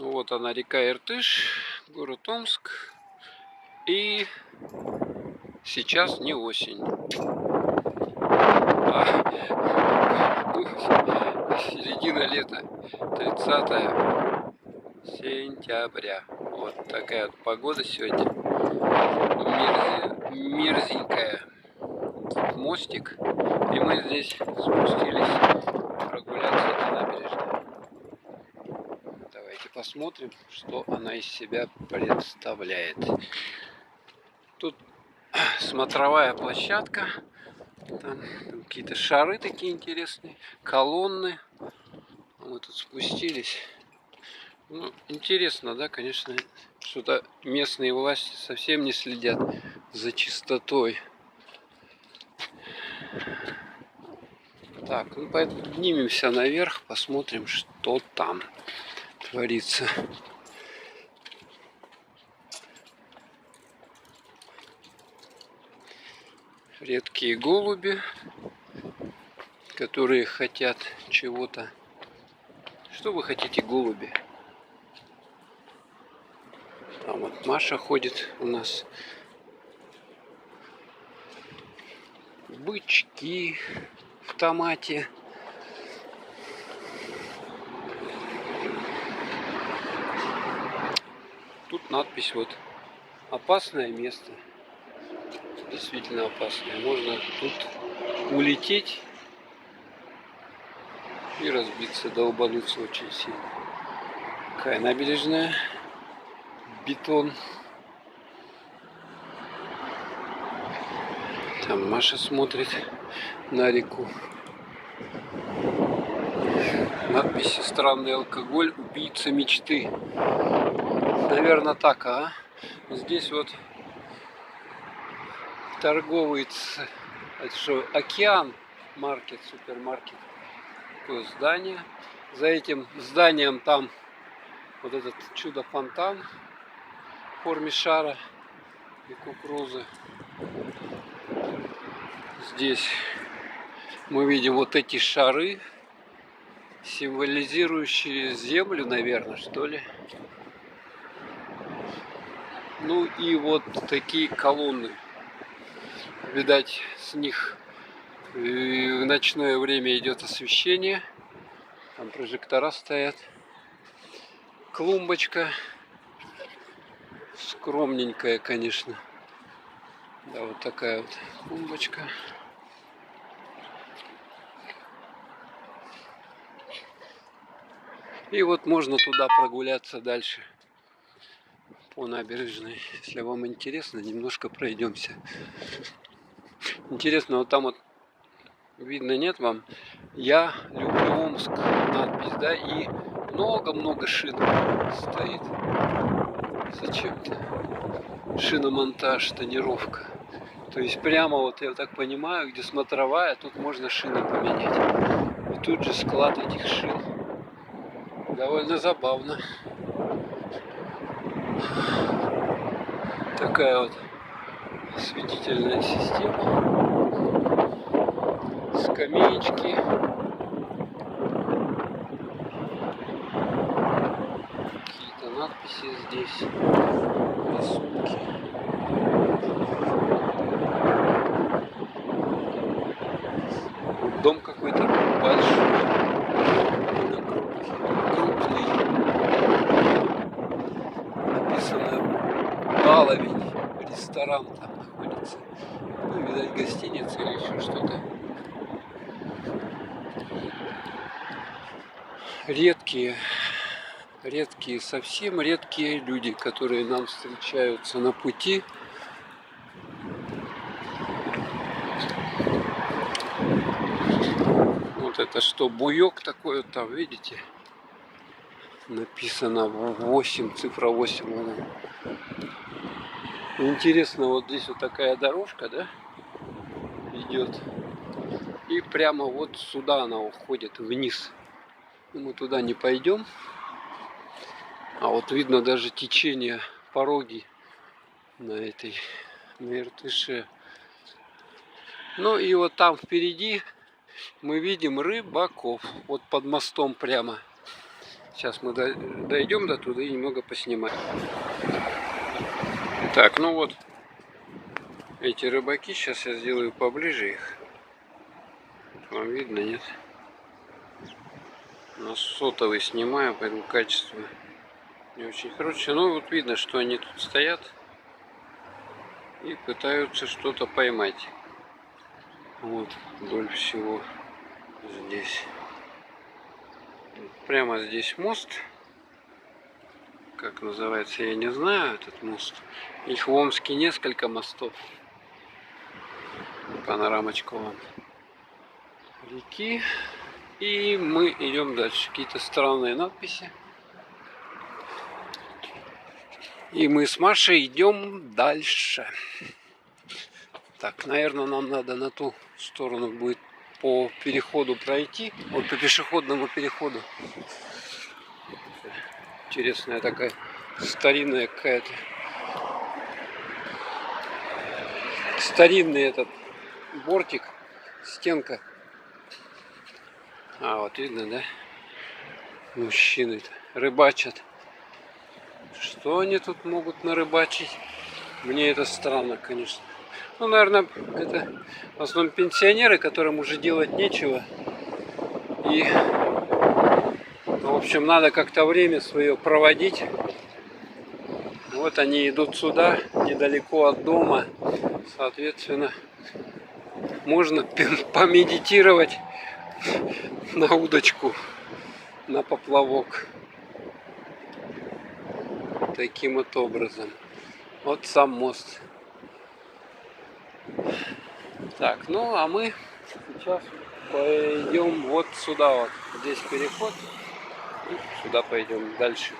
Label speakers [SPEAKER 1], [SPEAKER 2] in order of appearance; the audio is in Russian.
[SPEAKER 1] Ну, вот она, река Иртыш, город Омск. И сейчас не осень, а середина лета, 30 сентября. Вот такая вот погода сегодня. Мерзенькая. Мостик. И мы здесь спустились прогуляться на набережной. Давайте посмотрим, что она из себя представляет. Тут смотровая площадка. Там какие-то шары такие интересные, колонны. Мы тут спустились. Ну, интересно, да, конечно, что-то местные власти совсем не следят за чистотой. Так, ну поднимемся наверх, посмотрим, что там творится. Редкие голуби, которые хотят чего-то. Что вы хотите, голуби? Там вот Маша ходит у нас. Бычки в томате. Тут надпись вот: опасное место. Действительно опасное. Можно тут улететь и разбиться, долбануться очень сильно. Какая набережная. Бетон. Там Маша смотрит на реку. Надпись: странный алкоголь, убийца мечты. Наверное, так, а? Здесь вот торговый, это что, Океан маркет, супермаркет. Такое здание. За этим зданием там вот этот чудо-фонтан в форме шара и кукурузы. Здесь мы видим вот эти шары, символизирующие землю, наверное, что ли. Ну и вот такие колонны. Видать, с них в ночное время идет освещение. Там прожектора стоят. Клумбочка. Скромненькая, конечно. Да, вот такая вот клумбочка. И вот можно туда прогуляться дальше по набережной. Если вам интересно, немножко пройдемся. Интересно, вот там вот видно, нет вам? Я люблю Омск, надпись, да, и много-много шин стоит. Зачем-то шиномонтаж, тонировка. То есть прямо вот, я так понимаю, где смотровая, тут можно шины поменять. И тут же склад этих шин. Довольно забавно. Такая вот осветительная система. Скамеечки. Какие-то надписи здесь. Рисунки. Дом какой-то большой. Крупный. Написано Баловень. Ресторан там находится. Ну, видать, гостиница или еще что-то. Редкие, совсем редкие люди, которые нам встречаются на пути. Вот это что, буёк такой вот там, видите? Написано 8, цифра 8. Интересно, вот здесь вот такая дорожка, да, идет. И прямо вот сюда она уходит, вниз. Мы туда не пойдем. А вот видно даже течение, пороги на Иртыше. Ну и вот там впереди мы видим рыбаков. Вот под мостом прямо. Сейчас мы дойдем до туда и немного поснимаем. Так, ну вот эти рыбаки. Сейчас я сделаю поближе их. Вам видно, нет? На сотовый снимаю, поэтому качество не очень хорошее. Но вот видно, что они тут стоят и пытаются что-то поймать. Вот вдоль всего здесь. Прямо здесь мост. Как называется, я не знаю, этот мост. Их в Омске несколько мостов. Панорамочку вам реки. И мы идем дальше. Какие-то странные надписи. И мы с Машей идем дальше. Так, наверное, нам надо на ту сторону будет по переходу пройти. Вот по пешеходному переходу. Интересная такая старинная какая-то. Старинный этот бортик, стенка. А, вот видно, да? Мужчины рыбачат. Что они тут могут нарыбачить? Мне это странно, конечно. Ну, наверное, это в основном пенсионеры, которым уже делать нечего. И, в общем, надо как-то время свое проводить. Вот они идут сюда, недалеко от дома. Соответственно, можно помедитировать на удочку, на поплавок. Таким вот образом. Вот сам мост. Так, ну а мы сейчас пойдем вот сюда вот. Здесь переход. И сюда пойдем дальше.